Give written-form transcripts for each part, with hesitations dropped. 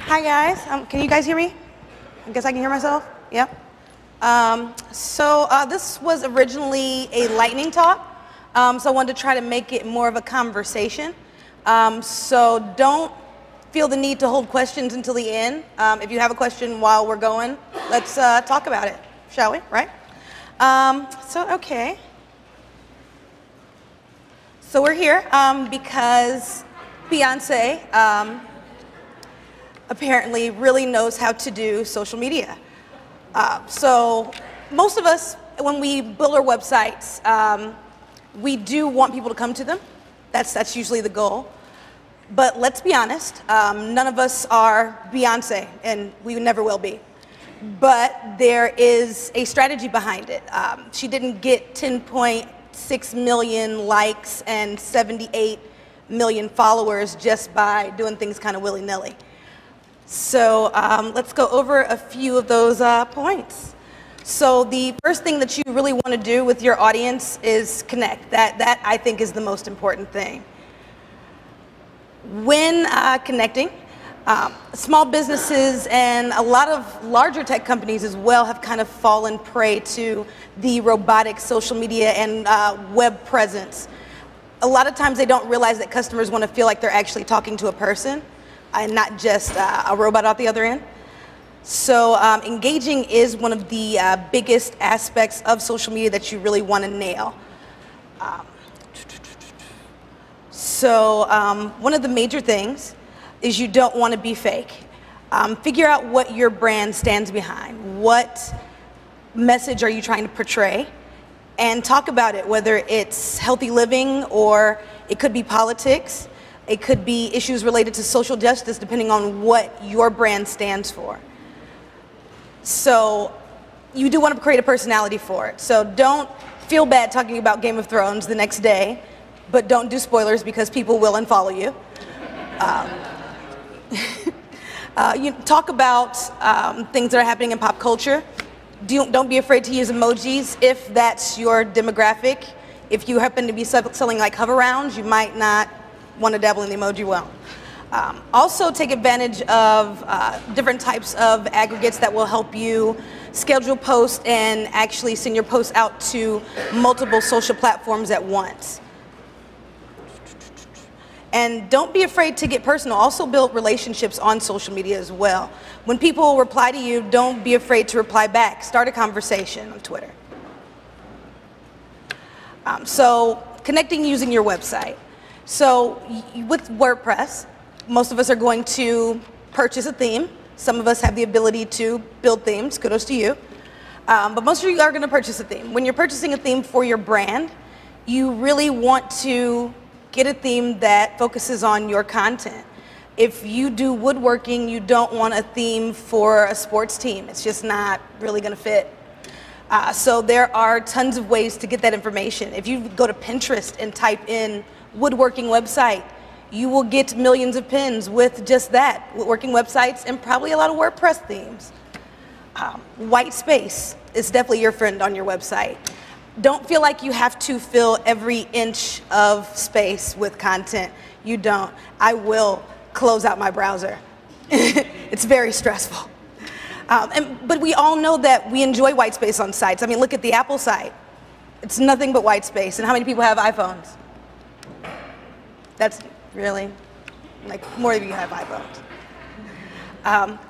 Hi guys, can you guys hear me? I guess I can hear myself, yeah? This was originally a lightning talk, so I wanted to try to make it more of a conversation. So don't feel the need to hold questions until the end. If you have a question while we're going, let's talk about it, shall we, right? Okay. So we're here because Beyonce apparently really knows how to do social media. So most of us, when we build our websites, we do want people to come to them. That's usually the goal. But let's be honest, none of us are Beyonce, and we never will be. But there is a strategy behind it. She didn't get 10.6 million likes and 78 million followers just by doing things kind of willy-nilly. So let's go over a few of those points. So the first thing that you really want to do with your audience is connect. That I think is the most important thing. When connecting, small businesses and a lot of larger tech companies as well have kind of fallen prey to the robotic social media and web presence. A lot of times they don't realize that customers want to feel like they're actually talking to a person and not just a robot out the other end. So engaging is one of the biggest aspects of social media that you really want to nail. One of the major things is you don't want to be fake. Figure out what your brand stands behind. What message are you trying to portray? And talk about it, whether it's healthy living or it could be politics. It could be issues related to social justice, depending on what your brand stands for. So you do want to create a personality for it. So don't feel bad talking about Game of Thrones the next day, but don't do spoilers because people will unfollow you. You talk about things that are happening in pop culture. Don't be afraid to use emojis if that's your demographic. If you happen to be selling like hover rounds, you might not want to dabble in the emoji well. Also take advantage of different types of aggregates that will help you schedule posts and actually send your posts out to multiple social platforms at once. And don't be afraid to get personal. Also build relationships on social media as well. When people reply to you, don't be afraid to reply back. Start a conversation on Twitter. So connecting using your website. So with WordPress, most of us are going to purchase a theme. Some of us have the ability to build themes, kudos to you. But most of you are going to purchase a theme. When you're purchasing a theme for your brand, you really want to get a theme that focuses on your content. If you do woodworking, you don't want a theme for a sports team. It's just not really going to fit. So there are tons of ways to get that information. If you go to Pinterest and type in woodworking website, you will get millions of pins with just that, woodworking websites and probably a lot of WordPress themes. White space is definitely your friend on your website. Don't feel like you have to fill every inch of space with content. You don't. I will close out my browser. It's very stressful. But we all know that we enjoy white space on sites. I mean, look at the Apple site. It's nothing but white space. And how many people have iPhones? That's really, like, more of you have iPhones.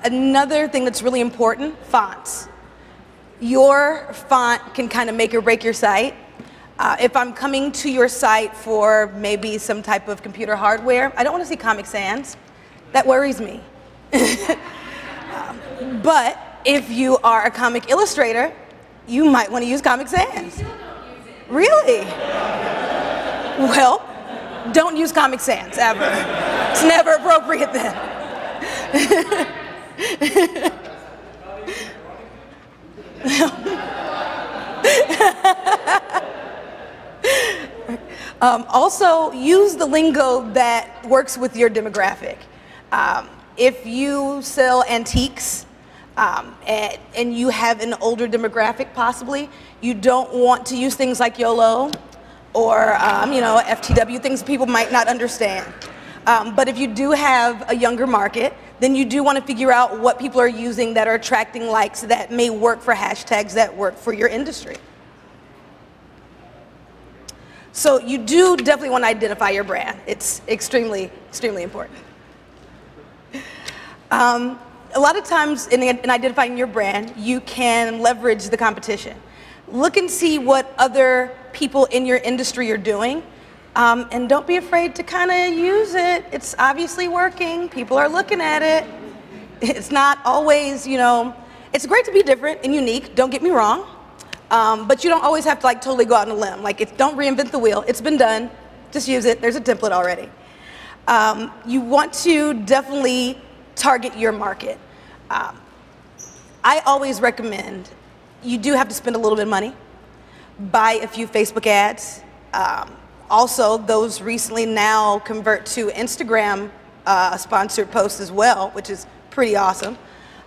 Another thing that's really important, fonts. Your font can kind of make or break your site. If I'm coming to your site for maybe some type of computer hardware, I don't want to see Comic Sans. That worries me. But if you are a comic illustrator, you might want to use Comic Sans. Really? Well, don't use Comic Sans ever. It's never appropriate then. Also, use the lingo that works with your demographic. If you sell antiques and you have an older demographic possibly, you don't want to use things like YOLO or FTW, things people might not understand. But if you do have a younger market, then you do want to figure out what people are using that are attracting likes that may work for hashtags that work for your industry. So you do definitely want to identify your brand. It's extremely, extremely important. A lot of times in identifying your brand, you can leverage the competition. Look and see what other people in your industry are doing, and don't be afraid to kind of use it. It's obviously working. People are looking at it. It's not always, you know, it's great to be different and unique, don't get me wrong, but you don't always have to like totally go out on a limb. Like, don't reinvent the wheel. It's been done. Just use it. There's a template already. You want to definitely target your market. I always recommend, you do have to spend a little bit of money, buy a few Facebook ads. Also, those recently now convert to Instagram sponsored posts as well, which is pretty awesome.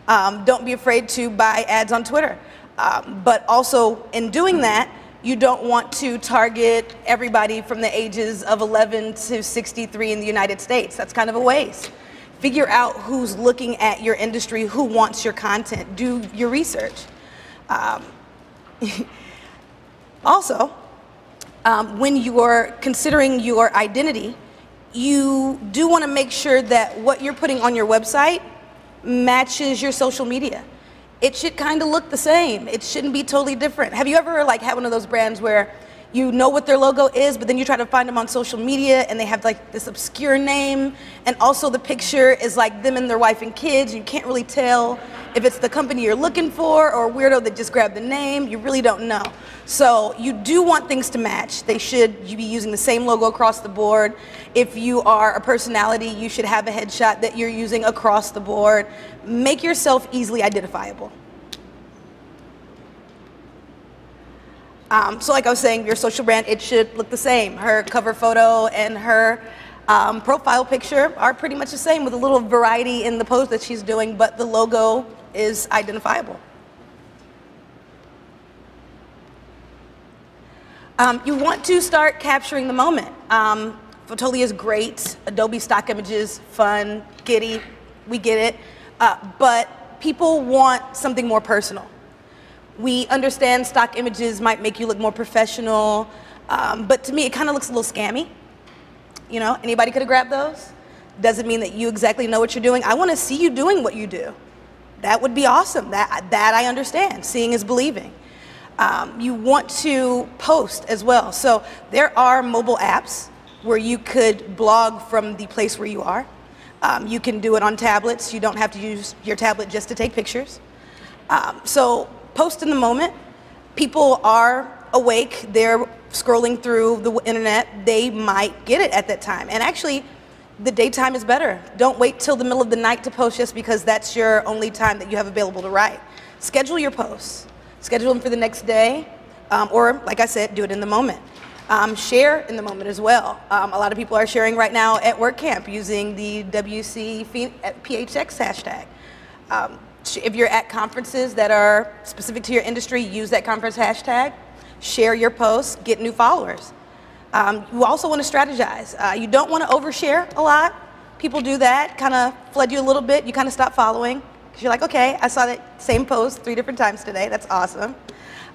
Don't be afraid to buy ads on Twitter. But also, in doing that, you don't want to target everybody from the ages of 11 to 63 in the United States. That's kind of a waste. Figure out who's looking at your industry, who wants your content. Do your research. Also, when you are considering your identity, you do want to make sure that what you're putting on your website matches your social media. It should kind of look the same. It shouldn't be totally different. Have you ever like had one of those brands where you know what their logo is, but then you try to find them on social media and they have like this obscure name, and also the picture is like them and their wife and kids, and you can't really tell if it's the company you're looking for or a weirdo that just grabbed the name. You really don't know. So you do want things to match. You be using the same logo across the board. If you are a personality, you should have a headshot that you're using across the board. Make yourself easily identifiable. So like I was saying, your social brand, it should look the same. Her cover photo and her profile picture are pretty much the same, with a little variety in the pose that she's doing, but the logo is identifiable. You want to start capturing the moment. Fotolia is great. Adobe stock images, fun, giddy, we get it. But people want something more personal. We understand stock images might make you look more professional, but to me it kind of looks a little scammy. You know, anybody could have grabbed those. Doesn't mean that you exactly know what you're doing. I want to see you doing what you do. That would be awesome. That I understand. Seeing is believing. You want to post as well. So there are mobile apps where you could blog from the place where you are. You can do it on tablets. You don't have to use your tablet just to take pictures. So post in the moment. People are awake. They're scrolling through the internet. They might get it at that time. And actually, the daytime is better. Don't wait till the middle of the night to post just because that's your only time that you have available to write. Schedule your posts. Schedule them for the next day, or like I said, do it in the moment. Share in the moment as well. A lot of people are sharing right now at Wordcamp using the WCPHX hashtag. If you're at conferences that are specific to your industry, use that conference hashtag. Share your posts, get new followers. You also want to strategize. You don't want to overshare a lot. People do that, kind of flood you a little bit. You kind of stop following because you're like, okay, I saw that same post 3 different times today. That's awesome.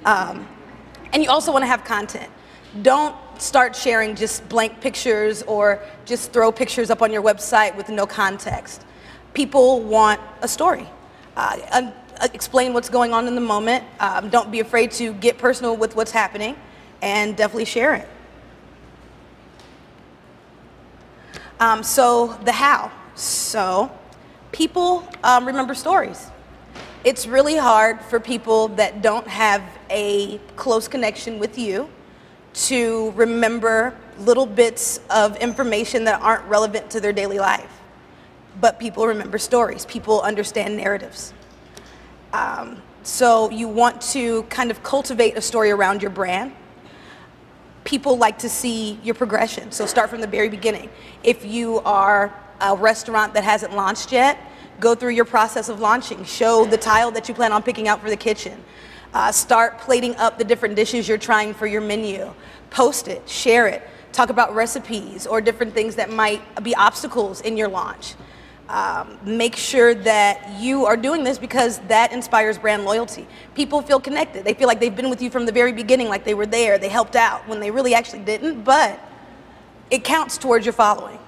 And you also want to have content. Don't start sharing just blank pictures or just throw pictures up on your website with no context. People want a story. Explain what's going on in the moment. Don't be afraid to get personal with what's happening, and definitely share it. So the how. So people remember stories. It's really hard for people that don't have a close connection with you to remember little bits of information that aren't relevant to their daily life. But people remember stories. People understand narratives. So you want to kind of cultivate a story around your brand. People like to see your progression, so start from the very beginning. If you are a restaurant that hasn't launched yet, go through your process of launching. Show the tile that you plan on picking out for the kitchen. Start plating up the different dishes you're trying for your menu. Post it, share it, talk about recipes or different things that might be obstacles in your launch. Make sure that you are doing this because that inspires brand loyalty. People feel connected. They feel like they've been with you from the very beginning, like they were there, they helped out when they really actually didn't, but it counts towards your following.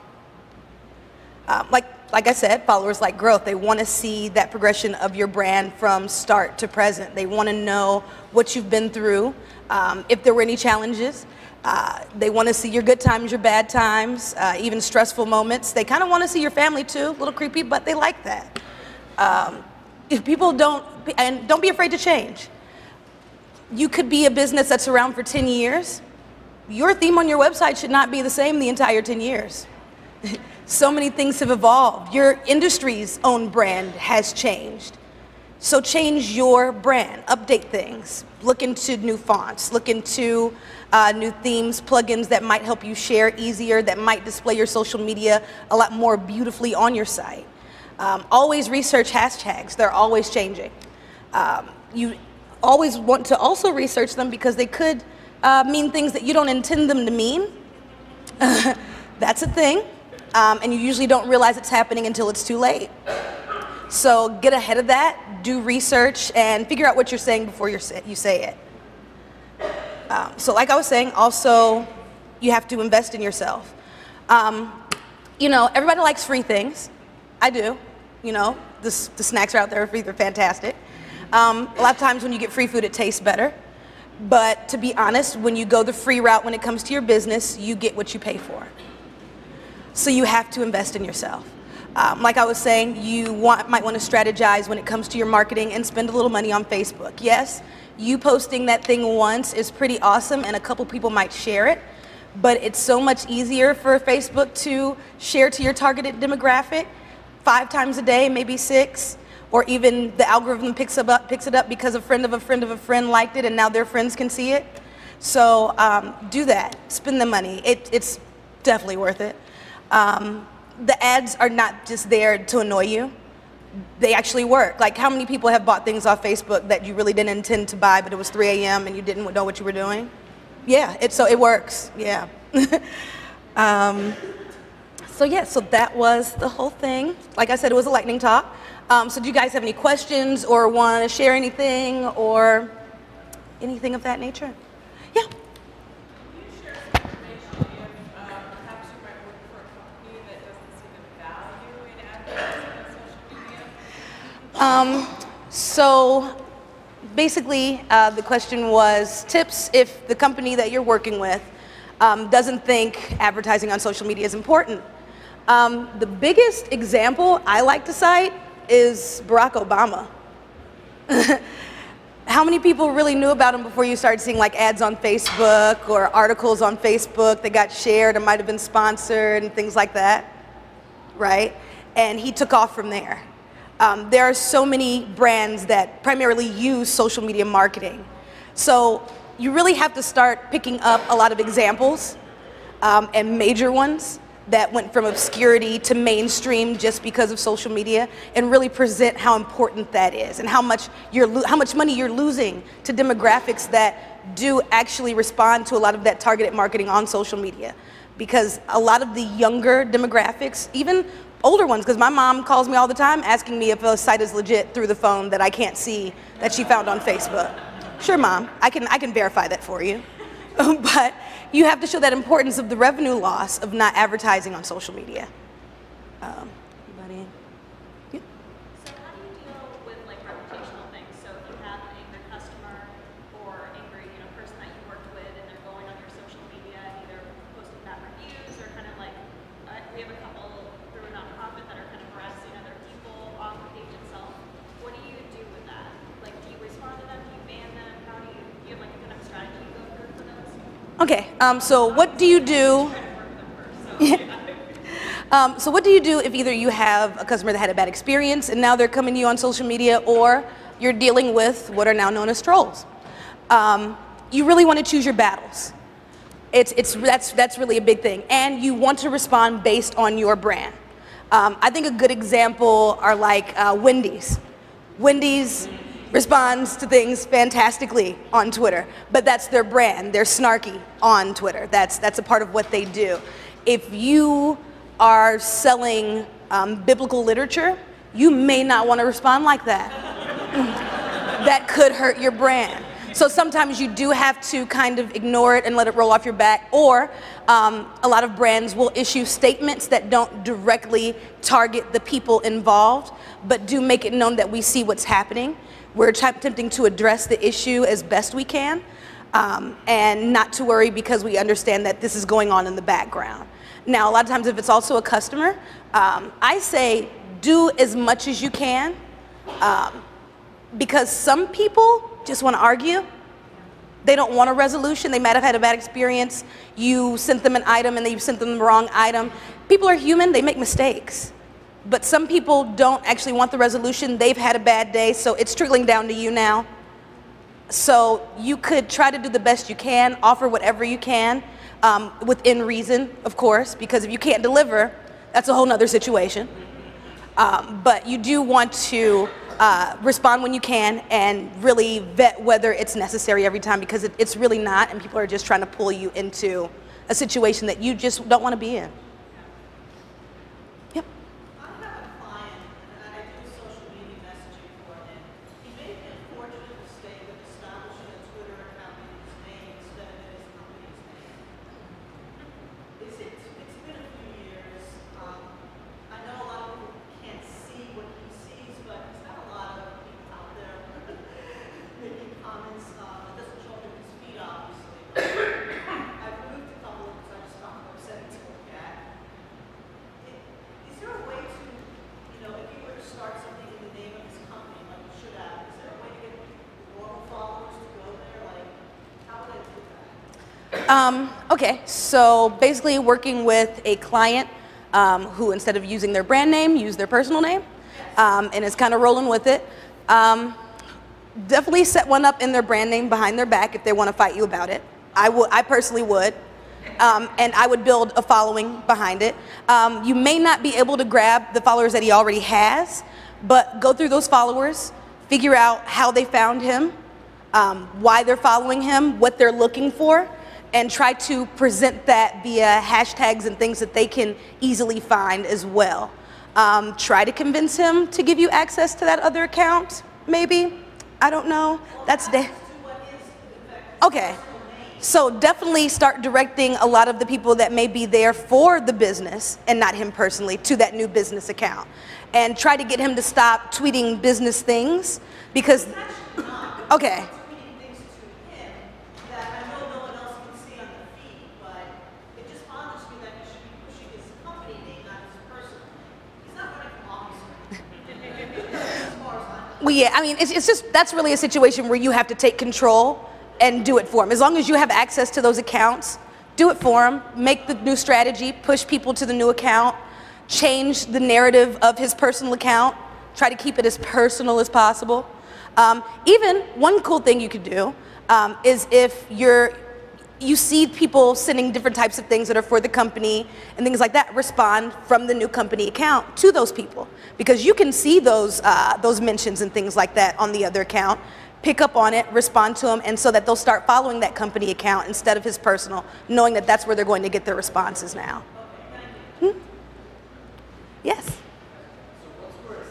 Like I said, followers like growth. They want to see that progression of your brand from start to present. They want to know what you've been through, if there were any challenges. They want to see your good times, your bad times, even stressful moments. They kind of want to see your family too, a little creepy, but they like that. If people don't be afraid to change. You could be a business that's around for 10 years. Your theme on your website should not be the same the entire 10 years. So many things have evolved. Your industry's own brand has changed. So change your brand, update things, look into new fonts, look into new themes, plugins that might help you share easier, that might display your social media a lot more beautifully on your site. Always research hashtags, they're always changing. You always want to also research them because they could mean things that you don't intend them to mean. That's a thing, and you usually don't realize it's happening until it's too late. So get ahead of that, do research, and figure out what you're saying before you say it. So like I was saying, also, you have to invest in yourself. You know, everybody likes free things. I do. You know, the snacks are out there for free, they're fantastic. A lot of times when you get free food, it tastes better. But to be honest, when you go the free route when it comes to your business, you get what you pay for. So you have to invest in yourself. Like I was saying, you might want to strategize when it comes to your marketing and spend a little money on Facebook. Yes, you posting that thing once is pretty awesome and a couple people might share it, but it's so much easier for Facebook to share to your targeted demographic 5 times a day, maybe 6, or even the algorithm picks it up because a friend of a friend of a friend liked it and now their friends can see it. So do that, spend the money. It's definitely worth it. The ads are not just there to annoy you. They actually work. Like, how many people have bought things off Facebook that you really didn't intend to buy, but it was 3 a.m. and you didn't know what you were doing? Yeah, so it works, yeah. So that was the whole thing. Like I said, it was a lightning talk. So do you guys have any questions or want to share anything or anything of that nature? Yeah. So basically, the question was tips if the company that you're working with doesn't think advertising on social media is important. The biggest example I like to cite is Barack Obama. How many people really knew about him before you started seeing like ads on Facebook or articles on Facebook that got shared or might have been sponsored and things like that, right? And he took off from there. There are so many brands that primarily use social media marketing. So you really have to start picking up a lot of examples and major ones that went from obscurity to mainstream just because of social media and really present how important that is and how much money you're losing to demographics that do actually respond to a lot of that targeted marketing on social media. Because a lot of the younger demographics, even older ones, because my mom calls me all the time asking me if a site is legit through the phone that I can't see that she found on Facebook. Sure, Mom, I can verify that for you. But you have to show that importance of the revenue loss of not advertising on social media. Anybody? Yeah. So how do you deal with like reputational things? So if you have an angry customer or angry person that you worked with and they're going on your social media and either posting bad reviews or kind of like, we have a couple through a nonprofit that are kind of harassing other people on the page itself. What do you do with that? Like, do you respond to them? Do you ban them? How do you have like a kind of strategy you go through for those? Okay, so what do you do? So what do you do if either you have a customer that had a bad experience and now they're coming to you on social media, or you're dealing with what are now known as trolls? You really want to choose your battles. That's really a big thing, and you want to respond based on your brand. I think a good example are like Wendy's. Wendy's responds to things fantastically on Twitter, but that's their brand. They're snarky on Twitter. That's a part of what they do. If you are selling biblical literature, you may not want to respond like that. That could hurt your brand. So sometimes you do have to kind of ignore it and let it roll off your back, or a lot of brands will issue statements that don't directly target the people involved, but do make it known that we see what's happening. We're attempting to address the issue as best we can, and not to worry because we understand that this is going on in the background. Now, a lot of times if it's also a customer, I say do as much as you can, because some people just want to argue. They don't want a resolution. They might have had a bad experience. You sent them an item and then you sent them the wrong item. People are human, they make mistakes. But some people don't actually want the resolution. They've had a bad day, so it's trickling down to you now. So you could try to do the best you can, offer whatever you can, within reason, of course, because if you can't deliver, that's a whole nother situation. But you do want to respond when you can and really vet whether it's necessary every time, because it's really not, and people are just trying to pull you into a situation that you just don't want to be in. Yep. I have a client and I do social media messaging for him. He made the unfortunate mistake of establishing a Twitter account in his name instead of in his company's name. It's been a few years. I know a lot of people can't see what he sees, but he's got a lot of people out there making comments. It doesn't show up in his feed, obviously. I've removed a couple of them because I just found them upsetting to look at. Is there a way to, if you were to start something in the name of his company, like you should have, is there a way to get normal followers to go there? Like, how would I do that? Okay, so basically working with a client who, instead of using their brand name, use their personal name, and is kind of rolling with it. Definitely set one up in their brand name behind their back if they want to fight you about it. I personally would. And I would build a following behind it. You may not be able to grab the followers that he already has, but go through those followers, figure out how they found him, why they're following him, what they're looking for, and try to present that via hashtags and things that they can easily find as well. Try to convince him to give you access to that other account, maybe. I don't know. That's okay. So definitely start directing a lot of the people that may be there for the business and not him personally to that new business account. And try to get him to stop tweeting business things, because, okay. Well, yeah, I mean, it's just, that's really a situation where you have to take control and do it for him. As long as you have access to those accounts, do it for him, make the new strategy, push people to the new account, change the narrative of his personal account, try to keep it as personal as possible. Even one cool thing you could do is if you see people sending different types of things that are for the company and things like that, respond from the new company account to those people, because you can see those mentions and things like that on the other account. Pick up on it, respond to them, and so that they'll start following that company account instead of his personal, knowing that that's where they're going to get their responses now. Yes? So what's worse,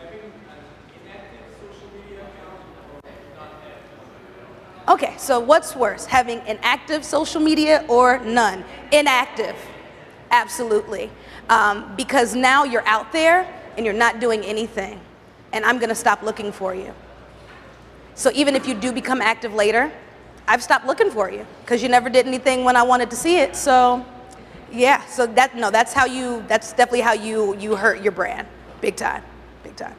having an inactive social media account or not active? Okay, so what's worse, having an active social media or none? Inactive, absolutely. Because now you're out there and you're not doing anything, and I'm gonna stop looking for you. So even if you do become active later, I've stopped looking for you because you never did anything when I wanted to see it. So yeah, so that's definitely how you hurt your brand, big time, big time.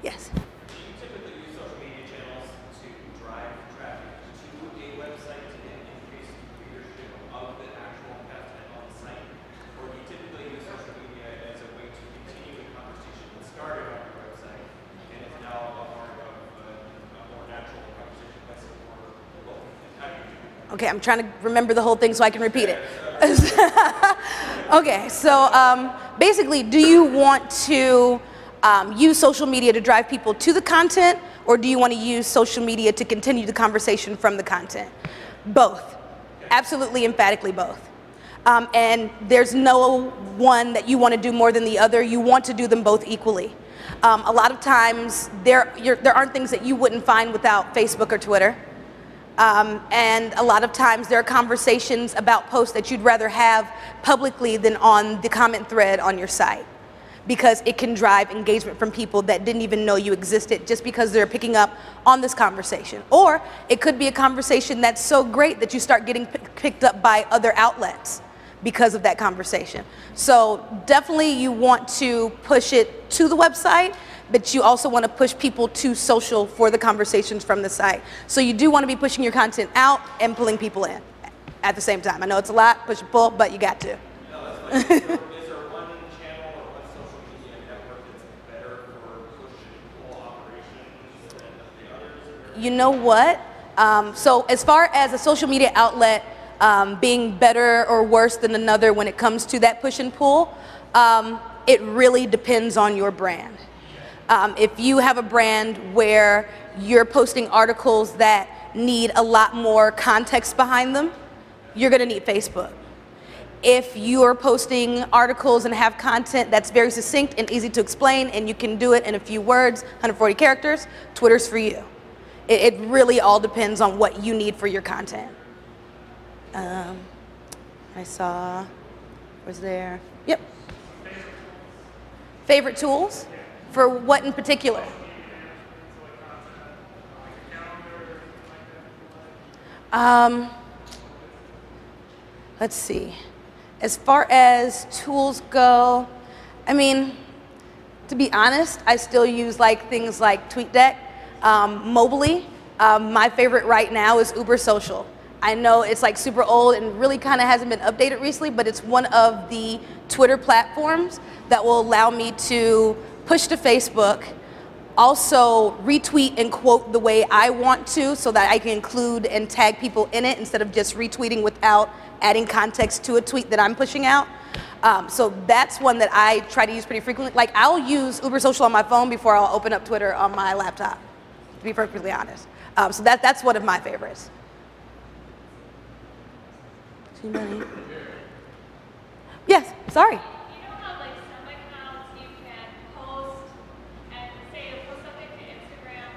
Yes. Do you typically use social media channels to drive traffic to a website to increase readership of the actual content on the site? Or do you typically use social media as a way to continue a conversation that started on your website and is now a part of a more natural conversation that's more local? How do you do that? Okay, I'm trying to remember the whole thing so I can repeat it. Okay, so basically, do you want to use social media to drive people to the content, or do you want to use social media to continue the conversation from the content? Both. Absolutely, emphatically both. And there's no one that you want to do more than the other. You want to do them both equally. A lot of times there aren't things that you wouldn't find without Facebook or Twitter. And a lot of times there are conversations about posts that you'd rather have publicly than on the comment thread on your site, because it can drive engagement from people that didn't even know you existed just because they're picking up on this conversation. Or it could be a conversation that's so great that you start getting picked up by other outlets because of that conversation. So definitely you want to push it to the website, but you also want to push people to social for the conversations from the site. So you do want to be pushing your content out and pulling people in at the same time. I know it's a lot, push and pull, but you got to. No, that's fine. Is there one channel or one social media network that's better for push and pull operations than the others? You know what? So as far as a social media outlet being better or worse than another when it comes to that push and pull, it really depends on your brand. If you have a brand where you're posting articles that need a lot more context behind them, you're going to need Facebook. If you're posting articles and have content that's very succinct and easy to explain and you can do it in a few words, 140 characters, Twitter's for you. It really all depends on what you need for your content. I saw, was there? Yep. Favorite tools? For what in particular? Let's see. As far as tools go, I mean, to be honest, I still use like things like TweetDeck. Mobily, my favorite right now is Uber Social. I know it's like super old and really kind of hasn't been updated recently, but it's one of the Twitter platforms that will allow me to push to Facebook, also retweet and quote the way I want to so that I can include and tag people in it instead of just retweeting without adding context to a tweet that I'm pushing out. So that's one that I try to use pretty frequently. Like I'll use Uber Social on my phone before I'll open up Twitter on my laptop, to be perfectly honest. So that's one of my favorites. Too many. Yes, sorry. You know how like some accounts you can post and say to post something to Instagram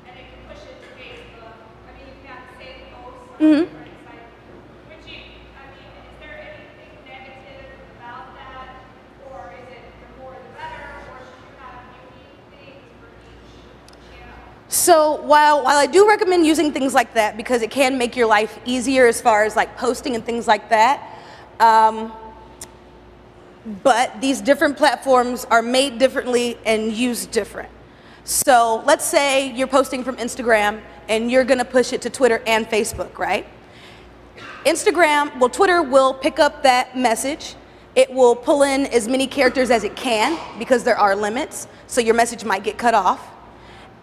and it can push it to Facebook. I mean you can have the same post on the right side. Would you, I mean, is there anything negative about that? Or is it the more the better? Or should you have unique things for each channel? So while I do recommend using things like that because it can make your life easier as far as like posting and things like that, but these different platforms are made differently and used different. So let's say you're posting from Instagram and you're going to push it to Twitter and Facebook, right? Twitter will pick up that message. It will pull in as many characters as it can because there are limits, so your message might get cut off.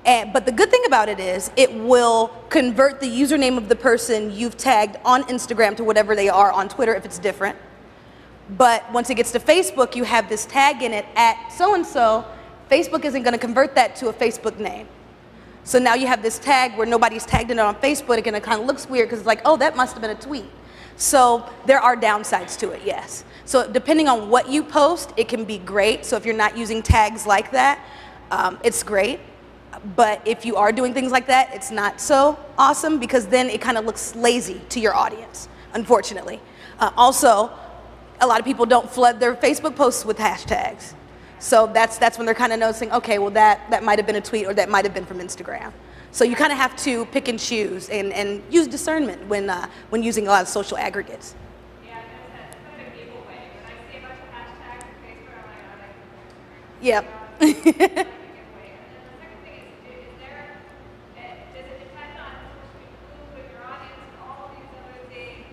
But the good thing about it is it will convert the username of the person you've tagged on Instagram to whatever they are on Twitter if it's different. But once it gets to Facebook, you have this tag in it at so-and-so. Facebook isn't going to convert that to a Facebook name. So now you have this tag where nobody's tagged in it on Facebook, and it kind of looks weird because it's like, oh, that must have been a tweet. So there are downsides to it, yes. So depending on what you post, it can be great. So if you're not using tags like that, it's great. But if you are doing things like that, it's not so awesome because then it kind of looks lazy to your audience, unfortunately. Also, a lot of people don't flood their Facebook posts with hashtags. So that's when they're kind of noticing, okay, well that might have been a tweet or that might have been from Instagram. So you kind of have to pick and choose and use discernment when using a lot of social aggregates. Yeah, that's kind of a giveaway. When I see a bunch of hashtags on Facebook, I'm like, Yep. does it depend on who you include with your audience and all these other things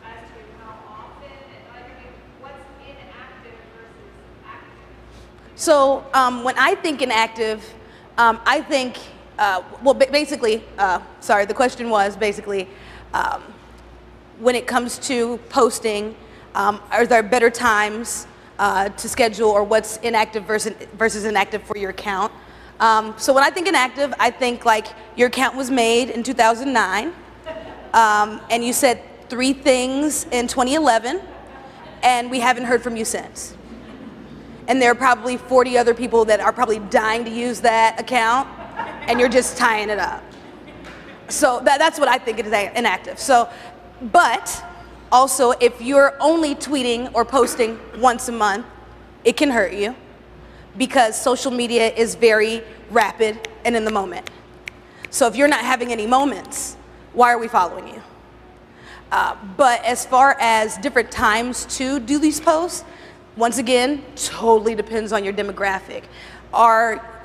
as to how often and like, I mean, what's inactive versus active? So when I think inactive, I think, sorry, the question was basically, when it comes to posting, are there better times to schedule or what's inactive versus inactive for your account? So when I think inactive, I think like your account was made in 2009, and you said 3 things in 2011, and we haven't heard from you since. And there are probably 40 other people that are probably dying to use that account, and you're just tying it up. So that's what I think is inactive. So, but also, if you're only tweeting or posting once a month, it can hurt you because social media is very rapid and in the moment. So if you're not having any moments, why are we following you? But as far as different times to do these posts, once again, totally depends on your demographic.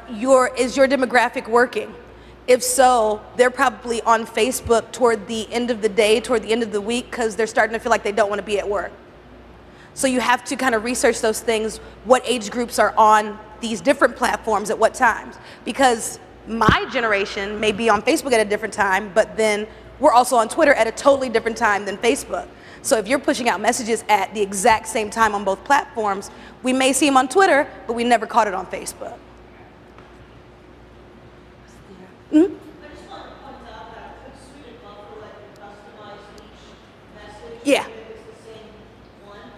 Is your demographic working? If so, they're probably on Facebook toward the end of the day, toward the end of the week, because they're starting to feel like they don't want to be at work. So you have to kind of research those things, what age groups are on these different platforms at what times. Because my generation may be on Facebook at a different time, but then we're also on Twitter at a totally different time than Facebook. So if you're pushing out messages at the exact same time on both platforms, we may see them on Twitter, but we never caught it on Facebook. Mm-hmm. I just want to point out that it's sweet and love for like customize each message. Yeah. If it's the same one.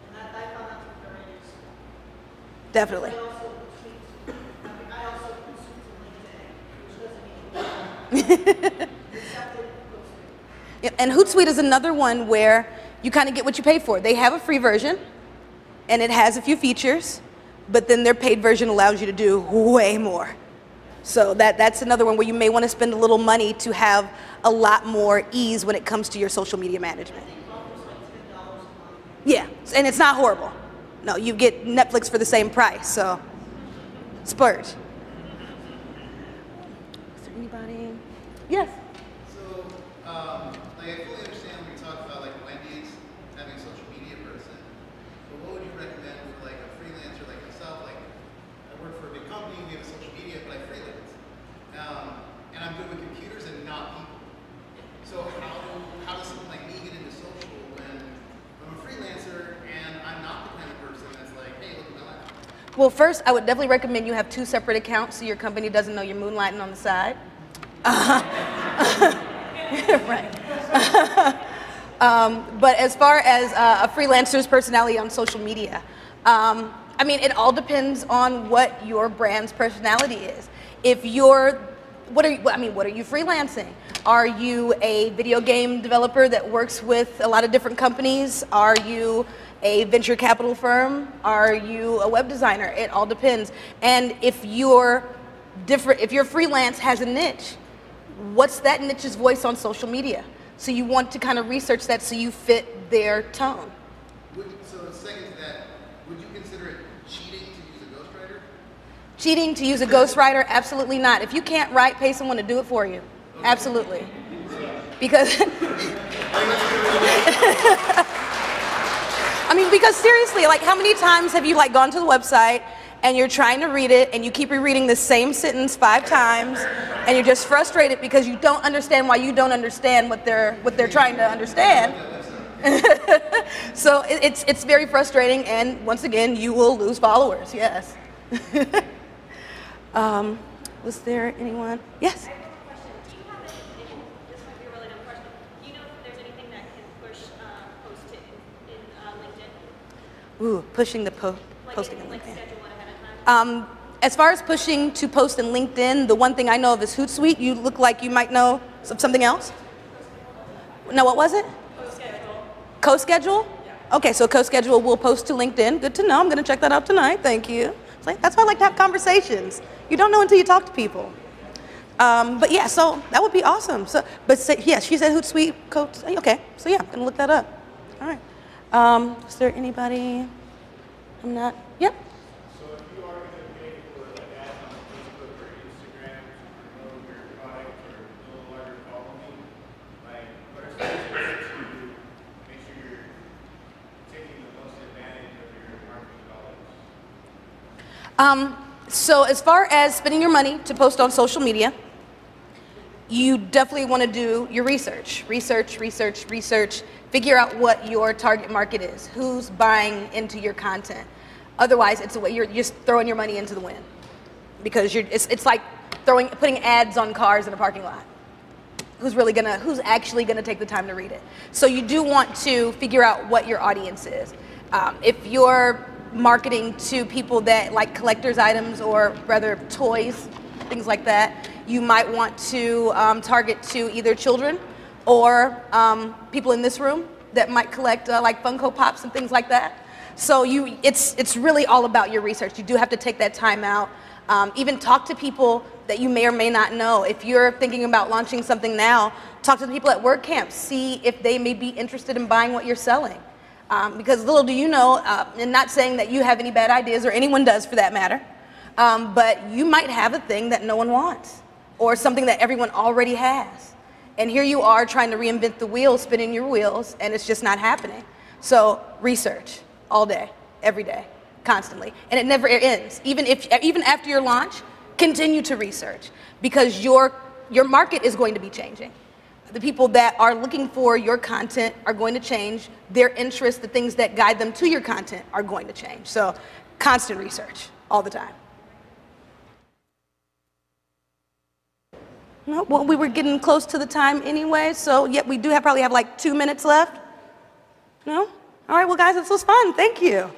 And I found that to be very useful. Definitely. I also consume from LinkedIn, which doesn't mean Yeah, and Hootsuite is another one where you kind of get what you pay for. They have a free version, and it has a few features, but then their paid version allows you to do way more. So that's another one where you may want to spend a little money to have a lot more ease when it comes to your social media management. Yeah, and it's not horrible. No, you get Netflix for the same price, so splurge. Is there anybody? Yes. So, like I fully understand when we talk about like Wendy's having a social media person, but what would you recommend for like a freelancer like myself? Like I work for a big company, we have a social media, but I freelance. And I'm good with computers and not people. So how does someone like me get into social when I'm a freelancer and I'm not the kind of person that's like, hey, look at my life? Well, first, I would definitely recommend you have 2 separate accounts so your company doesn't know you're moonlighting on the side. Right. But as far as a freelancer's personality on social media, I mean, it all depends on what your brand's personality is. If you're, what are you freelancing? Are you a video game developer that works with a lot of different companies? Are you a venture capital firm? Are you a web designer? It all depends. And if your freelance has a niche, what's that niche's voice on social media? So you want to kind of research that so you fit their tone. So second to that, would you consider it cheating to use a ghostwriter? Cheating to use a ghostwriter? Absolutely not. If you can't write, pay someone to do it for you. Okay. Absolutely. Because I mean, because seriously, like how many times have you like gone to the website and you're trying to read it and you keep rereading the same sentence 5 times and you're just frustrated because you don't understand why you don't understand what they're trying to understand. So it's very frustrating, and once again, you will lose followers. Yes. Was there anyone? Yes. I have a question. Do you have this might be a really dumb question. Do you know if there's anything that can push post to in LinkedIn? Ooh, pushing the posting in Like LinkedIn. schedule it ahead of time? As far as pushing to post in LinkedIn, the one thing I know of is Hootsuite. You look like you might know of something else. No, what was it? Co-schedule? Yeah. Okay, so co-schedule will post to LinkedIn. Good to know. I'm going to check that out tonight. Thank you. That's why I like to have conversations. You don't know until you talk to people. But yeah, so that would be awesome. So, yeah, she said Hootsuite. Okay, so yeah, I'm going to look that up. All right. Is there anybody? I'm not. Yep. So if you are going to pay for like ads on Facebook or Instagram to promote your product or build a larger following, like what are some tips to make sure you're taking the most advantage of your marketing dollars? So as far as spending your money to post on social media, you definitely want to do your research. Research. Figure out what your target market is. Who's buying into your content. Otherwise, it's a way you're just throwing your money into the wind, because it's like putting ads on cars in a parking lot. who's actually gonna take the time to read it. So you do want to figure out what your audience is. If you're marketing to people that like collector's items or rather toys, things like that, you might want to target to either children or people in this room that might collect like Funko Pops and things like that. So it's really all about your research. You do have to take that time out. Even talk to people that you may or may not know. If you're thinking about launching something now, talk to the people at Wordcamp. See if they may be interested in buying what you're selling. Because little do you know, and not saying that you have any bad ideas, or anyone does for that matter, but you might have a thing that no one wants, or something that everyone already has. And here you are trying to reinvent the wheel, spinning your wheels, and it's just not happening. So research all day, every day, constantly. And it never ends. Even after your launch, continue to research, because your market is going to be changing. The people that are looking for your content are going to change. Their interests, the things that guide them to your content, are going to change. So constant research all the time. Well, we were getting close to the time anyway, so yeah, we do probably have like 2 minutes left. No? All right, well guys, this was fun. Thank you.